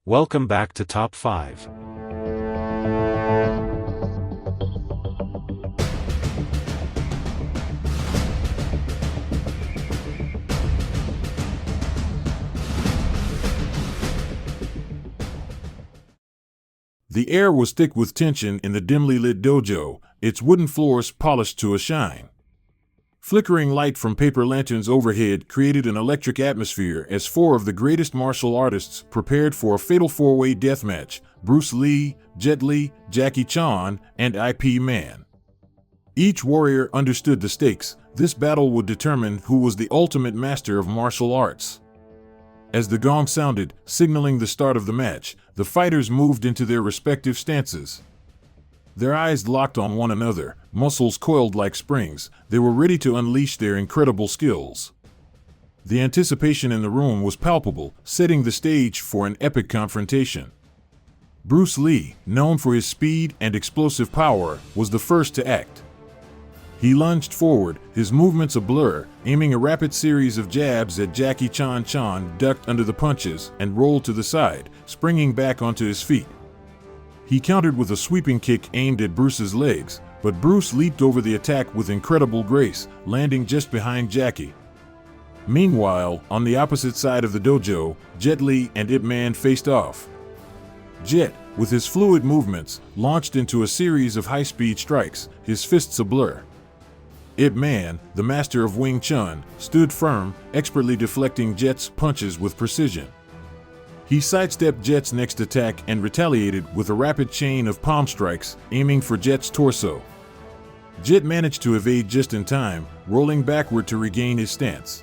Welcome back to Top 5. The air was thick with tension in the dimly lit dojo, its wooden floors polished to a shine. Flickering light from paper lanterns overhead created an electric atmosphere as four of the greatest martial artists prepared for a fatal four-way deathmatch: Bruce Lee, Jet Li, Jackie Chan, and Ip Man. Each warrior understood the stakes. This battle would determine who was the ultimate master of martial arts. As the gong sounded, signaling the start of the match, the fighters moved into their respective stances. Their eyes locked on one another, muscles coiled like springs. They were ready to unleash their incredible skills. The anticipation in the room was palpable, setting the stage for an epic confrontation. Bruce Lee, known for his speed and explosive power, was the first to act. He lunged forward, his movements a blur, aiming a rapid series of jabs at Jackie Chan. Chan ducked under the punches and rolled to the side, springing back onto his feet. He countered with a sweeping kick aimed at Bruce's legs, but Bruce leaped over the attack with incredible grace, landing just behind Jackie. Meanwhile, on the opposite side of the dojo, Jet Li and Ip Man faced off. Jet, with his fluid movements, launched into a series of high-speed strikes, his fists a blur. Ip Man, the master of Wing Chun, stood firm, expertly deflecting Jet's punches with precision. He sidestepped Jet's next attack and retaliated with a rapid chain of palm strikes, aiming for Jet's torso. Jet managed to evade just in time, rolling backward to regain his stance.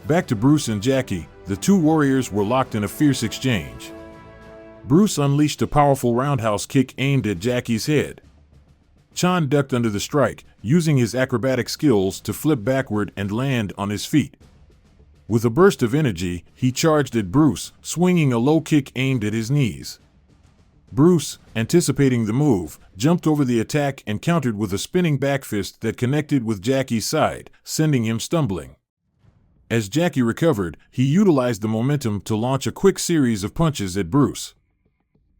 Back to Bruce and Jackie, the two warriors were locked in a fierce exchange. Bruce unleashed a powerful roundhouse kick aimed at Jackie's head. Chan ducked under the strike, using his acrobatic skills to flip backward and land on his feet. With a burst of energy, he charged at Bruce, swinging a low kick aimed at his knees. Bruce, anticipating the move, jumped over the attack and countered with a spinning back fist that connected with Jackie's side, sending him stumbling. As Jackie recovered, he utilized the momentum to launch a quick series of punches at Bruce.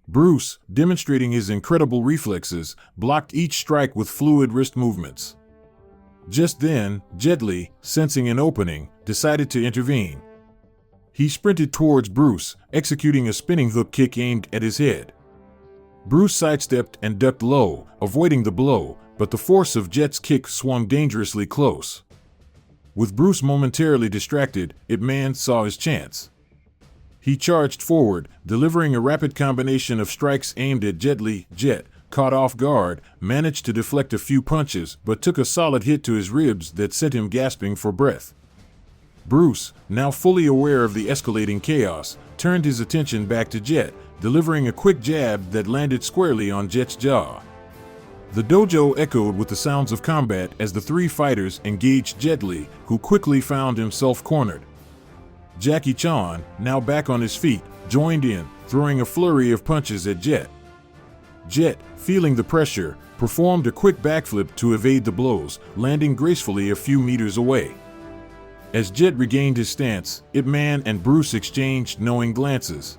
Bruce, demonstrating his incredible reflexes, blocked each strike with fluid wrist movements. Just then, Jet Li, sensing an opening, decided to intervene. He sprinted towards Bruce, executing a spinning hook kick aimed at his head. Bruce sidestepped and ducked low, avoiding the blow, but the force of Jet's kick swung dangerously close. With Bruce momentarily distracted, Ip Man saw his chance. He charged forward, delivering a rapid combination of strikes aimed at Jet Li. Jet, caught off guard, managed to deflect a few punches but took a solid hit to his ribs that sent him gasping for breath. Bruce, now fully aware of the escalating chaos, turned his attention back to Jet, delivering a quick jab that landed squarely on Jet's jaw. The dojo echoed with the sounds of combat as the three fighters engaged Jet Li, who quickly found himself cornered. Jackie Chan, now back on his feet, joined in, throwing a flurry of punches at Jet. Jet, feeling the pressure, performed a quick backflip to evade the blows, landing gracefully a few meters away. As Jet regained his stance, Ip Man and Bruce exchanged knowing glances.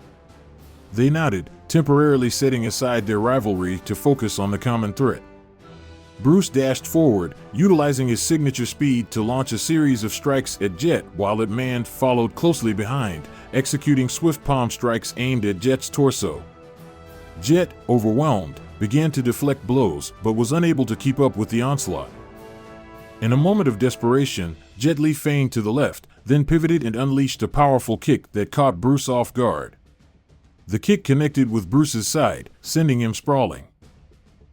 They nodded, temporarily setting aside their rivalry to focus on the common threat. Bruce dashed forward, utilizing his signature speed to launch a series of strikes at Jet while Ip Man followed closely behind, executing swift palm strikes aimed at Jet's torso. Jet, overwhelmed, began to deflect blows but was unable to keep up with the onslaught. In a moment of desperation, Jet Li feigned to the left, then pivoted and unleashed a powerful kick that caught Bruce off guard. The kick connected with Bruce's side, sending him sprawling.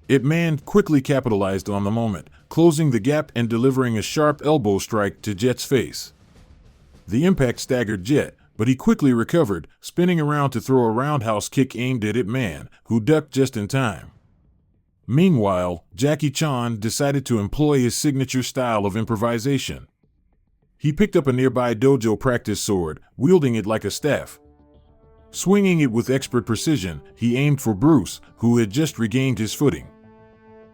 Ip Man quickly capitalized on the moment, closing the gap and delivering a sharp elbow strike to Jet's face. The impact staggered Jet, but he quickly recovered, spinning around to throw a roundhouse kick aimed at Ip Man, who ducked just in time. Meanwhile, Jackie Chan decided to employ his signature style of improvisation. He picked up a nearby dojo practice sword, wielding it like a staff. Swinging it with expert precision, he aimed for Bruce, who had just regained his footing.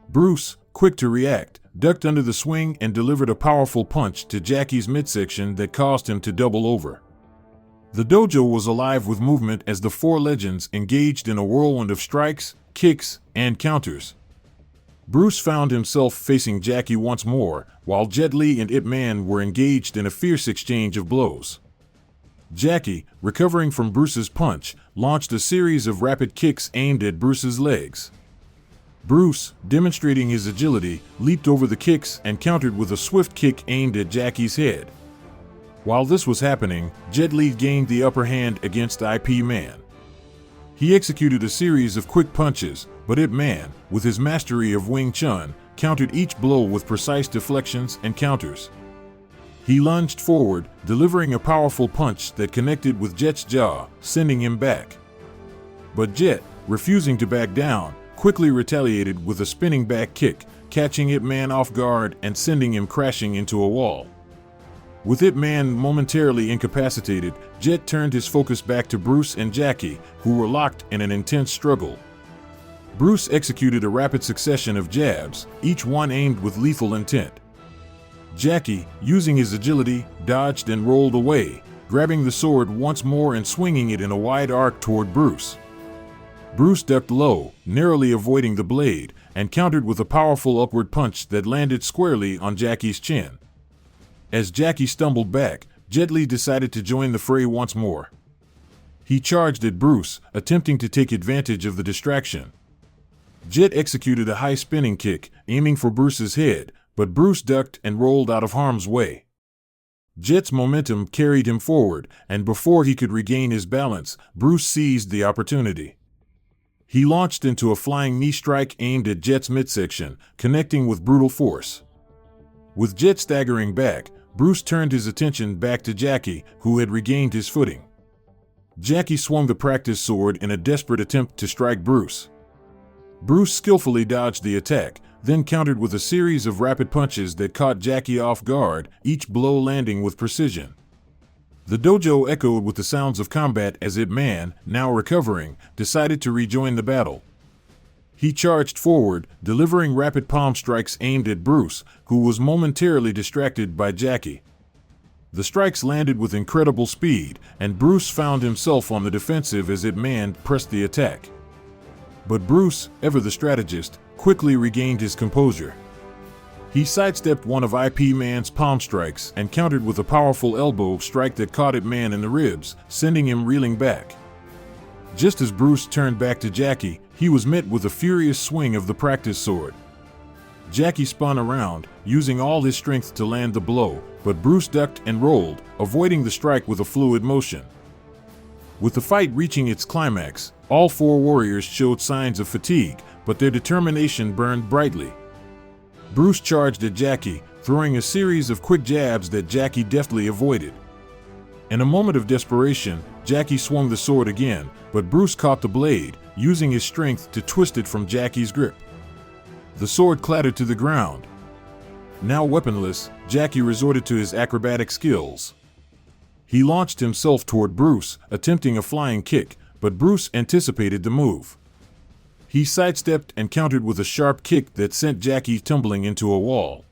Bruce, quick to react, ducked under the swing and delivered a powerful punch to Jackie's midsection that caused him to double over. The dojo was alive with movement as the four legends engaged in a whirlwind of strikes, kicks, and counters. Bruce found himself facing Jackie once more, while Jet Li and Ip Man were engaged in a fierce exchange of blows. Jackie, recovering from Bruce's punch, launched a series of rapid kicks aimed at Bruce's legs. Bruce, demonstrating his agility, leaped over the kicks and countered with a swift kick aimed at Jackie's head. While this was happening, Jet Li gained the upper hand against Ip Man. He executed a series of quick punches, but Ip Man, with his mastery of Wing Chun, countered each blow with precise deflections and counters. He lunged forward, delivering a powerful punch that connected with Jet's jaw, sending him back. But Jet, refusing to back down, quickly retaliated with a spinning back kick, catching Ip Man off guard and sending him crashing into a wall. With Ip Man momentarily incapacitated, Jet turned his focus back to Bruce and Jackie, who were locked in an intense struggle. Bruce executed a rapid succession of jabs, each one aimed with lethal intent. Jackie, using his agility, dodged and rolled away, grabbing the sword once more and swinging it in a wide arc toward Bruce. Bruce ducked low, narrowly avoiding the blade, and countered with a powerful upward punch that landed squarely on Jackie's chin. As Jackie stumbled back, Jet Li decided to join the fray once more. He charged at Bruce, attempting to take advantage of the distraction. Jet executed a high spinning kick, aiming for Bruce's head, but Bruce ducked and rolled out of harm's way. Jet's momentum carried him forward, and before he could regain his balance, Bruce seized the opportunity. He launched into a flying knee strike aimed at Jet's midsection, connecting with brutal force. With Jet staggering back, Bruce turned his attention back to Jackie, who had regained his footing. Jackie swung the practice sword in a desperate attempt to strike Bruce. Bruce skillfully dodged the attack, then countered with a series of rapid punches that caught Jackie off guard, each blow landing with precision. The dojo echoed with the sounds of combat as Ip Man, now recovering, decided to rejoin the battle. He charged forward, delivering rapid palm strikes aimed at Bruce, who was momentarily distracted by Jackie. The strikes landed with incredible speed, and Bruce found himself on the defensive as Ip Man pressed the attack. But Bruce, ever the strategist, quickly regained his composure. He sidestepped one of Ip Man's palm strikes and countered with a powerful elbow strike that caught Ip Man in the ribs, sending him reeling back. Just as Bruce turned back to Jackie, he was met with a furious swing of the practice sword. Jackie spun around, using all his strength to land the blow, but Bruce ducked and rolled, avoiding the strike with a fluid motion. With the fight reaching its climax, all four warriors showed signs of fatigue, but their determination burned brightly. Bruce charged at Jackie, throwing a series of quick jabs that Jackie deftly avoided. In a moment of desperation, Jackie swung the sword again, but Bruce caught the blade, using his strength to twist it from Jackie's grip. The sword clattered to the ground. Now weaponless, Jackie resorted to his acrobatic skills. He launched himself toward Bruce, attempting a flying kick, but Bruce anticipated the move. He sidestepped and countered with a sharp kick that sent Jackie tumbling into a wall.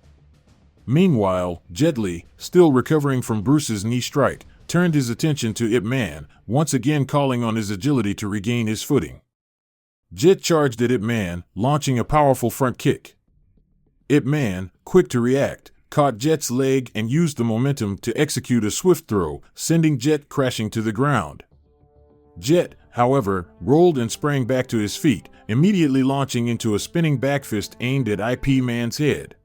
Meanwhile, Jet Li, still recovering from Bruce's knee strike, turned his attention to Ip Man, once again calling on his agility to regain his footing. Jet charged at Ip Man, launching a powerful front kick. Ip Man, quick to react, caught Jet's leg and used the momentum to execute a swift throw, sending Jet crashing to the ground. Jet, however, rolled and sprang back to his feet, immediately launching into a spinning backfist aimed at Ip Man's head.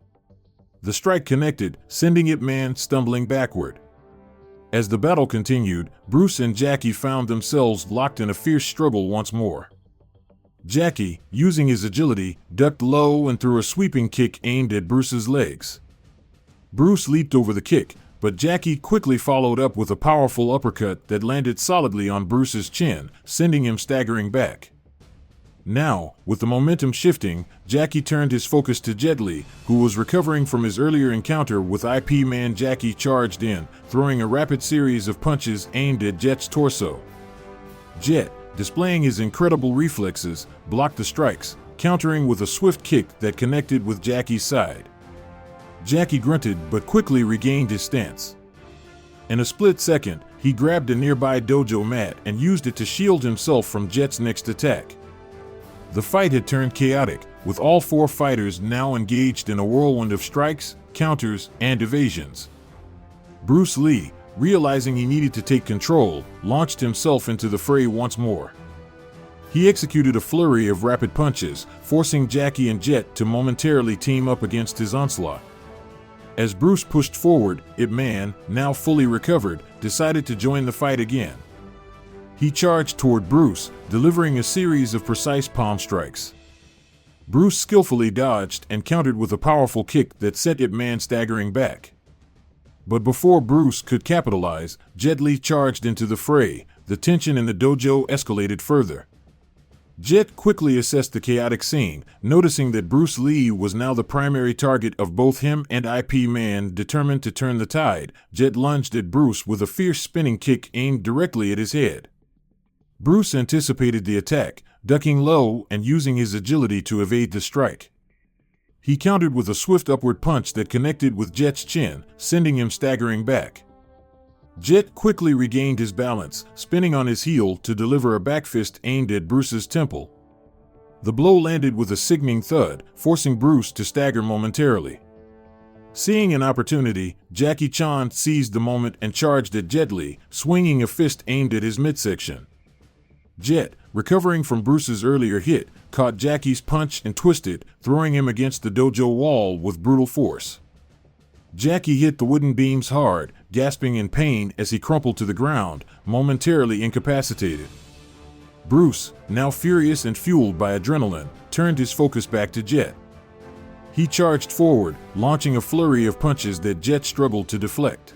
The strike connected, sending Ip Man stumbling backward. As the battle continued, Bruce and Jackie found themselves locked in a fierce struggle once more. Jackie, using his agility, ducked low and threw a sweeping kick aimed at Bruce's legs. Bruce leaped over the kick, but Jackie quickly followed up with a powerful uppercut that landed solidly on Bruce's chin, sending him staggering back. Now, with the momentum shifting, Jackie turned his focus to Jet Li, who was recovering from his earlier encounter with Ip Man. Jackie charged in, throwing a rapid series of punches aimed at Jet's torso. Jet, displaying his incredible reflexes, blocked the strikes, countering with a swift kick that connected with Jackie's side. Jackie grunted but quickly regained his stance. In a split second, He grabbed a nearby dojo mat and used it to shield himself from Jet's next attack. The fight had turned chaotic, with all four fighters now engaged in a whirlwind of strikes, counters, and evasions. Bruce Lee, realizing he needed to take control, launched himself into the fray once more. He executed a flurry of rapid punches, forcing Jackie and Jet to momentarily team up against his onslaught. As Bruce pushed forward, Ip Man, now fully recovered, decided to join the fight again. He charged toward Bruce, delivering a series of precise palm strikes. Bruce skillfully dodged and countered with a powerful kick that sent Ip Man staggering back. But before Bruce could capitalize, Jet Li charged into the fray. The tension in the dojo escalated further. Jet quickly assessed the chaotic scene, noticing that Bruce Lee was now the primary target of both him and Ip Man. Determined to turn the tide, Jet lunged at Bruce with a fierce spinning kick aimed directly at his head. Bruce anticipated the attack, ducking low and using his agility to evade the strike. He countered with a swift upward punch that connected with Jet's chin, sending him staggering back. Jet quickly regained his balance, spinning on his heel to deliver a back fist aimed at Bruce's temple. The blow landed with a sickening thud, forcing Bruce to stagger momentarily. Seeing an opportunity, Jackie Chan seized the moment and charged at Jet Li, swinging a fist aimed at his midsection. Jet, recovering from Bruce's earlier hit, caught Jackie's punch and twisted, throwing him against the dojo wall with brutal force. Jackie hit the wooden beams hard, gasping in pain as he crumpled to the ground, momentarily incapacitated. Bruce, now furious and fueled by adrenaline, turned his focus back to Jet. He charged forward, launching a flurry of punches that Jet struggled to deflect.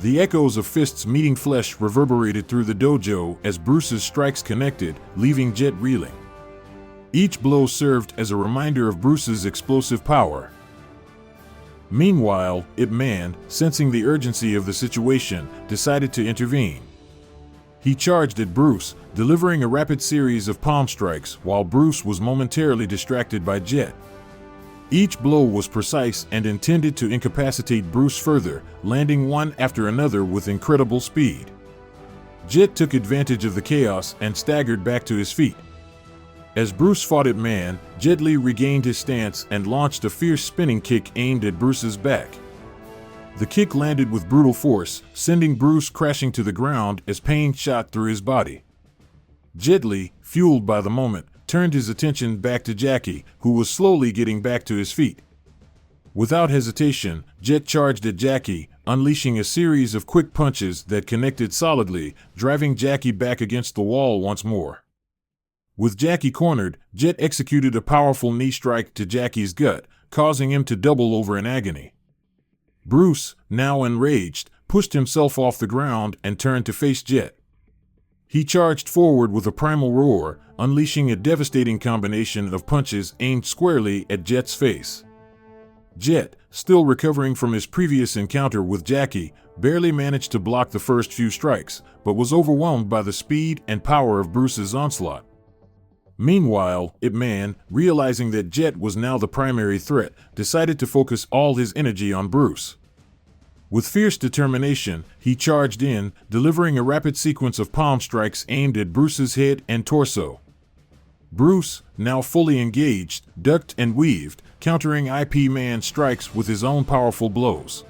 The echoes of fists meeting flesh reverberated through the dojo as Bruce's strikes connected, leaving Jet reeling. Each blow served as a reminder of Bruce's explosive power. Meanwhile, Ip Man, sensing the urgency of the situation, decided to intervene. He charged at Bruce, delivering a rapid series of palm strikes while Bruce was momentarily distracted by Jet. Each blow was precise and intended to incapacitate Bruce further, landing one after another with incredible speed. Jet took advantage of the chaos and staggered back to his feet. As Bruce fought Ip Man, Jet Li regained his stance and launched a fierce spinning kick aimed at Bruce's back. The kick landed with brutal force, sending Bruce crashing to the ground as pain shot through his body. Jet Li, fueled by the moment, turned his attention back to Jackie, who was slowly getting back to his feet. Without hesitation, Jet charged at Jackie, unleashing a series of quick punches that connected solidly, driving Jackie back against the wall once more. With Jackie cornered, Jet executed a powerful knee strike to Jackie's gut, causing him to double over in agony. Bruce, now enraged, pushed himself off the ground and turned to face Jet. He charged forward with a primal roar, unleashing a devastating combination of punches aimed squarely at Jet's face. Jet, still recovering from his previous encounter with Jackie, barely managed to block the first few strikes, but was overwhelmed by the speed and power of Bruce's onslaught. Meanwhile, Ip Man, realizing that Jet was now the primary threat, decided to focus all his energy on Bruce. With fierce determination, he charged in, delivering a rapid sequence of palm strikes aimed at Bruce's head and torso. Bruce, now fully engaged, ducked and weaved, countering Ip Man's strikes with his own powerful blows.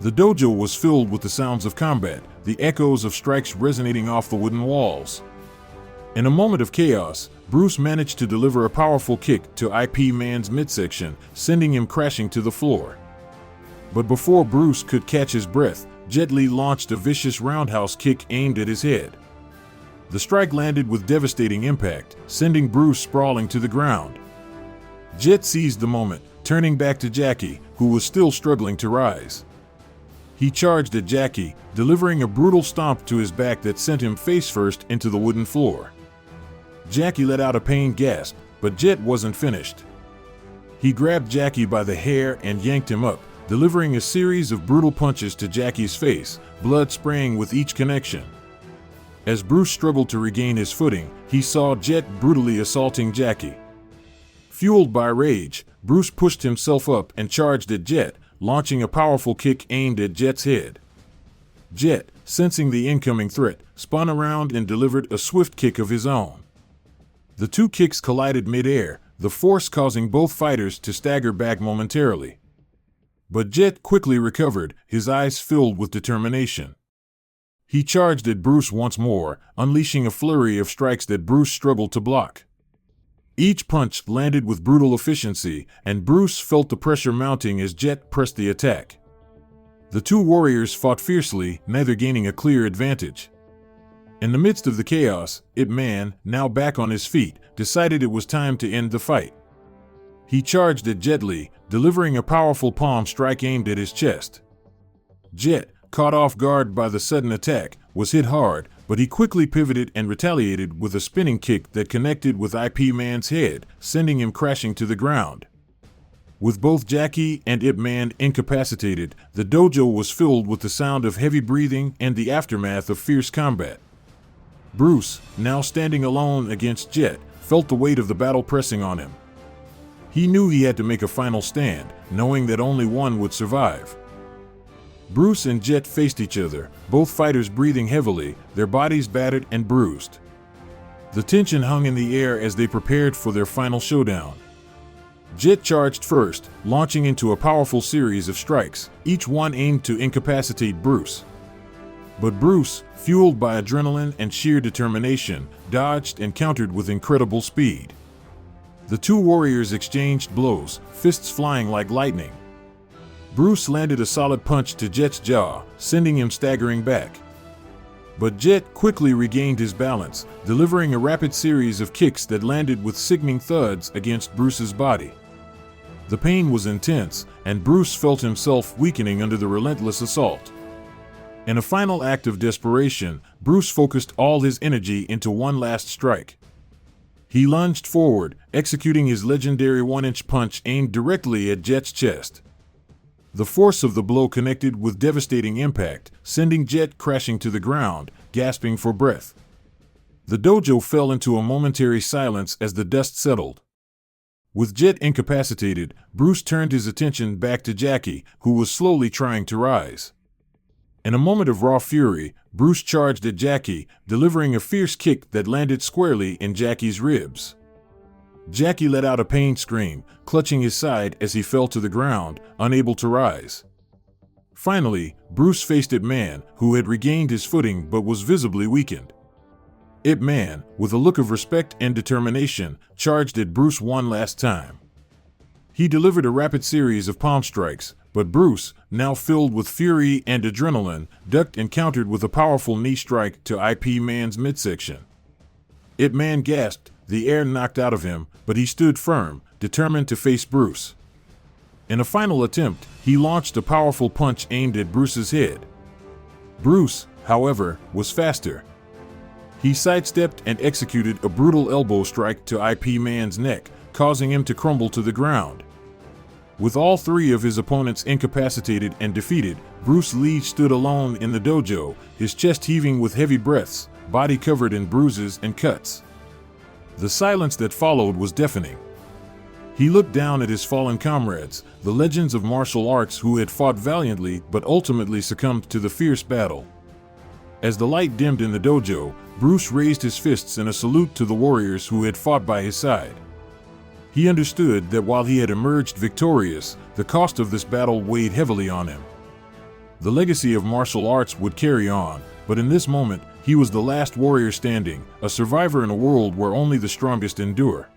The dojo was filled with the sounds of combat, the echoes of strikes resonating off the wooden walls. In a moment of chaos, Bruce managed to deliver a powerful kick to Ip Man's midsection, sending him crashing to the floor. But before Bruce could catch his breath, Jet Li launched a vicious roundhouse kick aimed at his head. The strike landed with devastating impact, sending Bruce sprawling to the ground. Jet seized the moment, turning back to Jackie, who was still struggling to rise. He charged at Jackie, delivering a brutal stomp to his back that sent him face first into the wooden floor. Jackie let out a pained gasp, but Jet wasn't finished. He grabbed Jackie by the hair and yanked him up, delivering a series of brutal punches to Jackie's face, blood spraying with each connection. As Bruce struggled to regain his footing, he saw Jet brutally assaulting Jackie. Fueled by rage, Bruce pushed himself up and charged at Jet, launching a powerful kick aimed at Jet's head. Jet, sensing the incoming threat, spun around and delivered a swift kick of his own. The two kicks collided mid-air, the force causing both fighters to stagger back momentarily. But Jet quickly recovered, his eyes filled with determination. He charged at Bruce once more, unleashing a flurry of strikes that Bruce struggled to block. Each punch landed with brutal efficiency, and Bruce felt the pressure mounting as Jet pressed the attack. The two warriors fought fiercely, neither gaining a clear advantage. In the midst of the chaos, Ip Man, now back on his feet, decided it was time to end the fight. He charged at Jet Li, delivering a powerful palm strike aimed at his chest. Jet, caught off guard by the sudden attack, was hit hard, but he quickly pivoted and retaliated with a spinning kick that connected with IP Man's head, sending him crashing to the ground. With both Jackie and Ip Man incapacitated, the dojo was filled with the sound of heavy breathing and the aftermath of fierce combat. Bruce, now standing alone against Jet, felt the weight of the battle pressing on him. He knew he had to make a final stand, knowing that only one would survive. Bruce and Jet faced each other, both fighters breathing heavily, their bodies battered and bruised. The tension hung in the air as they prepared for their final showdown. Jet charged first, launching into a powerful series of strikes, each one aimed to incapacitate Bruce. But Bruce, fueled by adrenaline and sheer determination, dodged and countered with incredible speed. The two warriors exchanged blows, fists flying like lightning. Bruce landed a solid punch to Jet's jaw, sending him staggering back. But Jet quickly regained his balance, delivering a rapid series of kicks that landed with sickening thuds against Bruce's body. The pain was intense, and Bruce felt himself weakening under the relentless assault. In a final act of desperation, Bruce focused all his energy into one last strike. He lunged forward, executing his legendary one-inch punch aimed directly at Jet's chest. The force of the blow connected with devastating impact, sending Jet crashing to the ground, gasping for breath. The dojo fell into a momentary silence as the dust settled. With Jet incapacitated, Bruce turned his attention back to Jackie, who was slowly trying to rise. In a moment of raw fury, Bruce charged at Jackie, delivering a fierce kick that landed squarely in Jackie's ribs. Jackie let out a pained scream, clutching his side as he fell to the ground, unable to rise. Finally, Bruce faced Ip Man, who had regained his footing but was visibly weakened. Ip Man, with a look of respect and determination, charged at Bruce one last time. He delivered a rapid series of palm strikes, but Bruce, now filled with fury and adrenaline, ducked and countered with a powerful knee strike to IP Man's midsection. Ip Man gasped, the air knocked out of him, but he stood firm, determined to face Bruce. In a final attempt, he launched a powerful punch aimed at Bruce's head. Bruce, however, was faster. He sidestepped and executed a brutal elbow strike to IP Man's neck, causing him to crumble to the ground. With all three of his opponents incapacitated and defeated, Bruce Lee stood alone in the dojo, his chest heaving with heavy breaths, body covered in bruises and cuts. The silence that followed was deafening. He looked down at his fallen comrades, the legends of martial arts who had fought valiantly but ultimately succumbed to the fierce battle. As the light dimmed in the dojo, Bruce raised his fists in a salute to the warriors who had fought by his side. He understood that while he had emerged victorious, the cost of this battle weighed heavily on him. The legacy of martial arts would carry on, but in this moment, he was the last warrior standing, a survivor in a world where only the strongest endure.